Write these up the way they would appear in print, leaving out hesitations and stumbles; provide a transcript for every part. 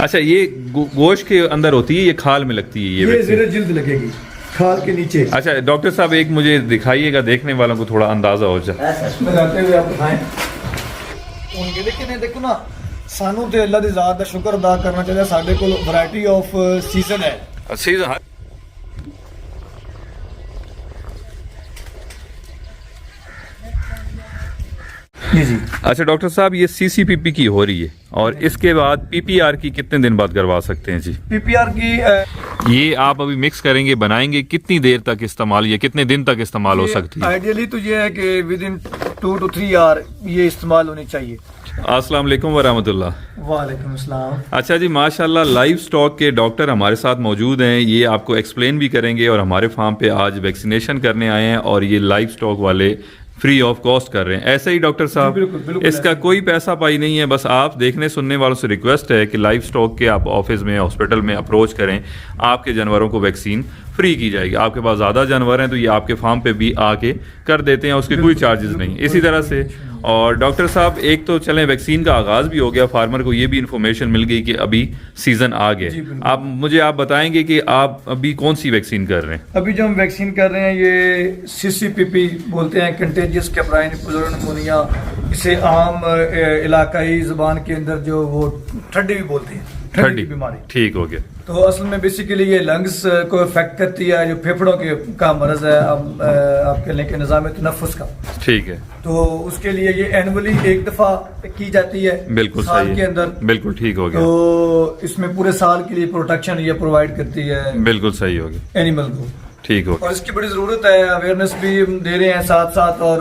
अच्छा, ये गोश्त के अंदर होती है, ये खाल में लगती है? ये ज़ेरे जिल्द लगेगी खाल के नीचे। अच्छा डॉक्टर साहब, एक मुझे दिखाइएगा, देखने वालों को थोड़ा अंदाजा हो जाए। लगाते हुए आप दिखाएं उनके। लेकिन देखो ना, सानू तो अल्लाह दी ज़ात दा शुक्र अदा करना चाहिए, साडे कोल वैरायटी ऑफ सीजन है। सीजन जी जी। अच्छा डॉक्टर साहब, ये सीसीपीपी की हो रही है और इसके बाद पीपीआर की कितने दिन बाद करवा सकते हैं जी? पीपीआर की ये आप अभी मिक्स करेंगे, बनाएंगे, कितनी देर तक इस्तेमाल, ये कितने दिन तक इस्तेमाल हो सकती है? आइडियली तो ये है कि विद इन 2 to 3 आवर ये इस्तेमाल होनी चाहिए। अस्सलाम वालेकुम वरहमतुल्लाह। वालेकुम अस्सलाम। अच्छा जी, माशाल्लाह लाइव स्टॉक के डॉक्टर हमारे साथ मौजूद हैं, ये आपको एक्सप्लेन भी करेंगे और हमारे फार्म पे आज वैक्सीनेशन करने आए हैं और ये लाइव स्टॉक वाले फ्री ऑफ कॉस्ट कर रहे हैं। ऐसे ही डॉक्टर साहब, बिल्कुल इसका कोई पैसा पाई नहीं है, बस आप देखने सुनने वालों से रिक्वेस्ट है कि लाइव स्टॉक के आप ऑफिस में, हॉस्पिटल में अप्रोच करें, आपके जानवरों को वैक्सीन फ्री की जाएगी। आपके पास ज़्यादा जानवर हैं तो ये आपके फार्म पे भी आके कर देते हैं, उसके कोई चार्जेस नहीं। इसी तरह से और डॉक्टर साहब, एक तो चलें वैक्सीन का आगाज़ भी हो गया, फार्मर को ये भी इन्फॉर्मेशन मिल गई कि अभी सीज़न आ गया। आप बताएंगे कि आप अभी कौन सी वैक्सीन कर रहे हैं? अभी जो हम वैक्सीन कर रहे हैं ये सीसीपीपी बोलते हैं, कंटेजियस कैप्राइन पुलर निमोनिया। इसे आम इलाकाई ज़बान के अंदर जो वो ठंडी भी बोलते हैं, ठंडी की बीमारी। ठीक हो गया। तो असल में बेसिकली ये लंग्स को इफेक्ट करती है, जो फेफड़ों के का मरज है, आप कह लें कि निज़ाम तनफ़ुस का। ठीक है। तो उसके लिए ये एनुअली एक दफा की जाती है, बिल्कुल साल सही के अंदर। बिल्कुल ठीक हो गया। तो इसमें पूरे साल के लिए प्रोटेक्शन ये प्रोवाइड करती है, बिल्कुल सही हो गया, एनिमल को। ठीक हो। और इसकी बड़ी जरूरत है, अवेयरनेस भी हम दे रहे हैं साथ साथ। और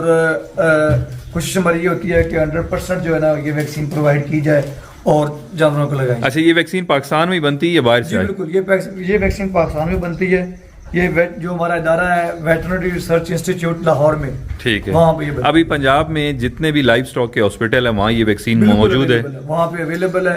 कोशिश हमारी ये होती है कि 100% जो है ना ये वैक्सीन प्रोवाइड की जाए और जानवरों को लगाएं। अच्छा, ये वैक्सीन पाकिस्तान में ही बनती है या बाहर से? बिल्कुल, ये वैक्सीन पाकिस्तान में बनती है। ये जो हमारा इदारा है वेटरनरी रिसर्च इंस्टीट्यूट लाहौर में, ठीक है, वहाँ पे ये अभी पंजाब में जितने भी लाइव स्टॉक के हॉस्पिटल है वहाँ ये वैक्सीन मौजूद है, वहाँ पे अवेलेबल है,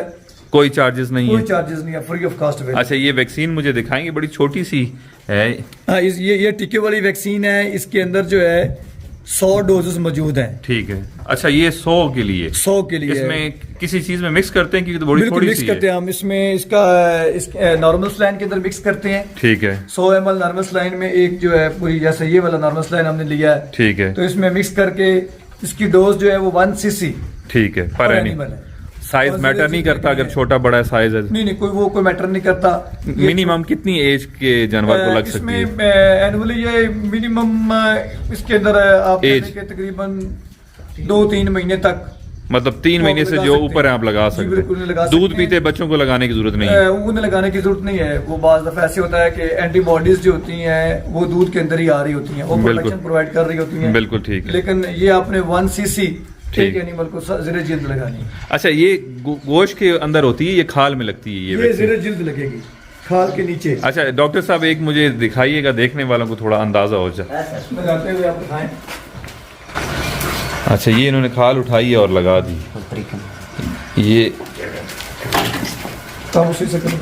कोई चार्जेस नहीं है? कोई चार्जेस नहीं है, फ्री ऑफ कॉस्ट। अच्छा, ये वैक्सीन मुझे दिखाएंगे, बड़ी छोटी सी है। हाँ, ये टीके वाली वैक्सीन है। इसके अंदर जो है 100 डोजेस मौजूद हैं। ठीक है। अच्छा, ये 100 के लिए? 100 के लिए। इसमें किसी चीज में मिक्स करते हैं क्योंकि तो बड़ी थोड़ी मिक्स सी करते हैं हम इसमें। इसका नॉर्मल स्लाइन के अंदर मिक्स करते हैं। ठीक है। 100 ml नॉर्मल स्लाइन में एक जो है पूरी, जैसे ये वाला नॉर्मल स्लाइन हमने लिया है, ठीक है, तो इसमें मिक्स करके इसकी डोज जो है वो 1 cc ठीक है पर एनिमल है। साइज मैटर नहीं करता अगर छोटा बड़ा साइज है? नहीं, कोई मैटर नहीं करता। मिनिमम कितनी एज के जानवर को लग सकती है? इसमें एनुअली ये मिनिमम इसके अंदर आप तकरीबन 2-3 महीने तक, मतलब 3 महीने से जो ऊपर है आप लगा सकते हैं। दूध पीते बच्चों को लगाने की जरूरत नहीं है? उन्हें लगाने की जरूरत नहीं है। वो बाज़ दफा ऐसे होता है कि एंटीबॉडीज जो होती हैं वो दूध के अंदर ही आ रही होती हैं, वो प्रोटेक्शन प्रोवाइड कर रही होती हैं। बिल्कुल ठीक है। लेकिन ये आपने 1 cc ठीक एनिमल को ज़ेरे जिल्द लगानी है। अच्छा, ये गोश्त के अंदर होती है, ये खाल में लगती है? ये ज़ेरे जिल्द लगेगी खाल के नीचे। अच्छा डॉक्टर साहब, एक मुझे दिखाइएगा, देखने वालों को थोड़ा अंदाजा हो जाए। लगाते हुए आप दिखाएं। अच्छा, ये इन्होंने खाल उठाई है और लगा दी। ये काम उसी से करें।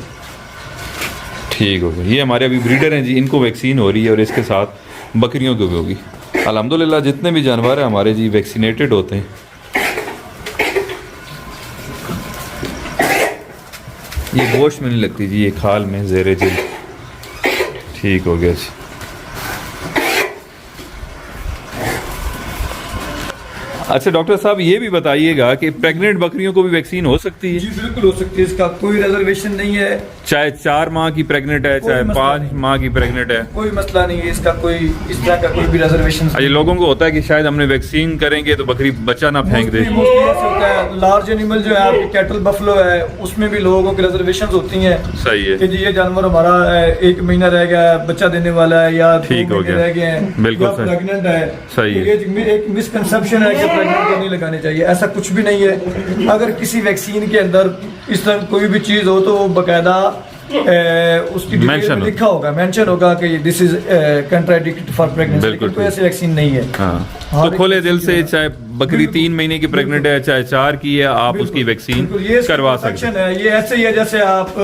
ठीक हो गया। ये हमारे अभी ब्रीडर हैं जी, इनको वैक्सीन हो रही है और इसके साथ बकरियों को भी होगी। अल्हम्दुलिल्लाह जितने भी जानवर हैं हमारे जी वैक्सीनेटेड होते हैं। ये गोश्त में नहीं लगती जी, ये खाल में ज़ेरे जी। ठीक हो गया जी। अच्छा डॉक्टर साहब, ये भी बताइएगा कि प्रेग्नेंट बकरियों को भी वैक्सीन हो सकती है? जी बिल्कुल हो सकती है, इसका कोई रिजर्वेशन नहीं है। चाहे 4 माह की प्रेग्नेंट है, चाहे 5 माह की प्रेग्नेंट है, कोई मसला नहीं है इसका, कोई इस तरह का कोई भी रिजर्वेशन। ये लोगों को होता है कि शायद हमने वैक्सीन करेंगे तो बकरी बच्चा ना फेंक दे। लार्ज एनिमल जो है आपकी कैटल बफलो है, उसमें भी लोगों की रिजर्वेशन होती हैं। सही है कि जी ये जानवर हमारा 1 महीना रह गया बच्चा देने वाला है, या 2 महीने रह गए हैं, बिल्कुल प्रेग्नेंट है। सही है। एक मिसकंसेप्शन है कि प्रेग्नेंट को नहीं लगाने चाहिए, ऐसा कुछ भी नहीं है। अगर किसी वैक्सीन के अंदर इस तरह कोई भी चीज हो तो बाकायदा उसकी डिटेल में लिखा होगा, मेंशन होगा कि this is contraindicated for pregnancy. बिल्कुल कोई ऐसी वैक्सीन नहीं है। हाँ, तो खोले दिल से, चाहे बकरी 3 महीने की प्रेग्नेंट है, चाहे 4 की है, आप उसकी वैक्सीन करवा सकते हैं। ये ऐसे ही है जैसे आप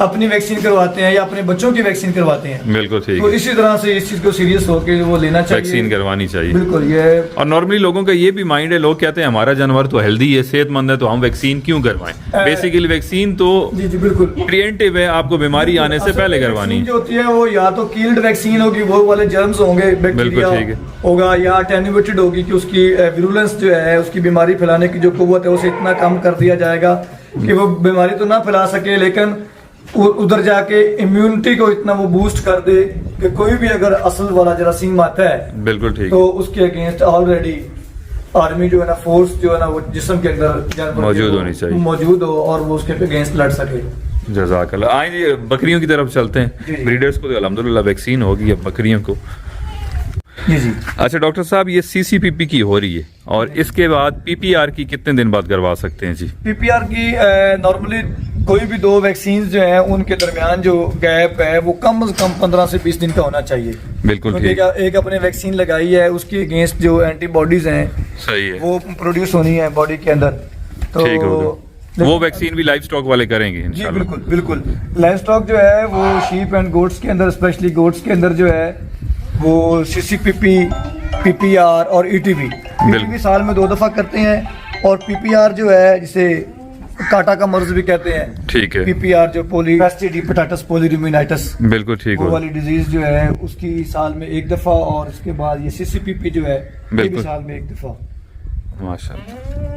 अपनी वैक्सीन करवाते हैं या अपने बच्चों की वैक्सीन करवाते हैं। बिल्कुल ठीक तो है, इसी तरह से इस चीज को सीरियस होकर वो लेना चाहिए, वैक्सीन करवानी चाहिए। बिल्कुल। ये और नॉर्मली लोगों का ये भी माइंड है, लोग कहते हैं हमारा जानवर तो हेल्दी है, सेहतमंद है, तो हम वैक्सीन क्यों करवाएं। बेसिकली वैक्सीन तो जी जी बिल्कुल प्रिवेंटिव है, आपको बीमारी आने से पहले करवानी वैक्सीन जो होती है वो या तो कील्ड वैक्सीन होगी, वो वाले जर्म्स होंगे, बैक्टीरिया ठीक है। होगा, या अटेन्यूएटेड होगी कि उसकी विरुलेंस जो है, उसकी बीमारी फैलाने की जो कुव्वत है उसे इतना कम कर दिया जाएगा कि वो बीमारी तो ना फैला सके, लेकिन उधर जाके इम्यूनिटी को इतना वो बूस्ट कर दे कि कोई भी अगर असल वाला जरासीम आता है बिल्कुल ठीक तो उसके अगेंस्ट ऑलरेडी आर्मी जो है ना, फोर्स जो है ना, वो जिस्म के अंदर मौजूद होनी चाहिए, मौजूद हो और वो उसके अगेंस्ट लड़ सके। जज़ाकल्लाह। आइए बकरियों की तरफ चलते हैं। ब्रीडर्स को तो अल्हम्दुलिल्लाह वैक्सीन होगी, अब बकरियों को। जी जी। अच्छा डॉक्टर साहब, ये सीसीपीपी की हो रही है और इसके बाद पीपीआर की कितने दिन बाद करवा सकते हैं जी? पीपीआर की नॉर्मली कोई भी 2 वैक्सीन जो हैं उनके दरमियान जो गैप है वो कम से कम 15 से 20 दिन का होना चाहिए। बिल्कुल ठीक। एक अपने वैक्सीन लगाई है उसके अगेंस्ट जो एंटीबॉडीज हैं सही है, वो प्रोड्यूस होनी है बॉडी के अंदर। तो ठीक हो, वो वैक्सीन भी लाइव स्टॉक वाले करेंगे जी इंशाल्लाह। बिल्कुल बिल्कुल। लाइव स्टॉक जो है वो शीप एंड गोट्स के अंदर, स्पेशली गोट्स के अंदर जो है वो सीसीपीपी, पीपीआर और ईटीवी, पीटीवी साल में 2 दफा करते हैं, और पीपीआर जो है जिसे काटा का मर्ज भी कहते हैं, ठीक है। पीपीआर जो पोलीपेस्टिडिपटाटस पोलीरूमिनाइटिस, बिल्कुल ठीक वो हो, वाली डिजीज जो है उसकी साल में 1 दफा, और उसके बाद ये सीसीपीपी जो है ये भी बिल्कुल। साल में 1 दफा। माशाल्लाह।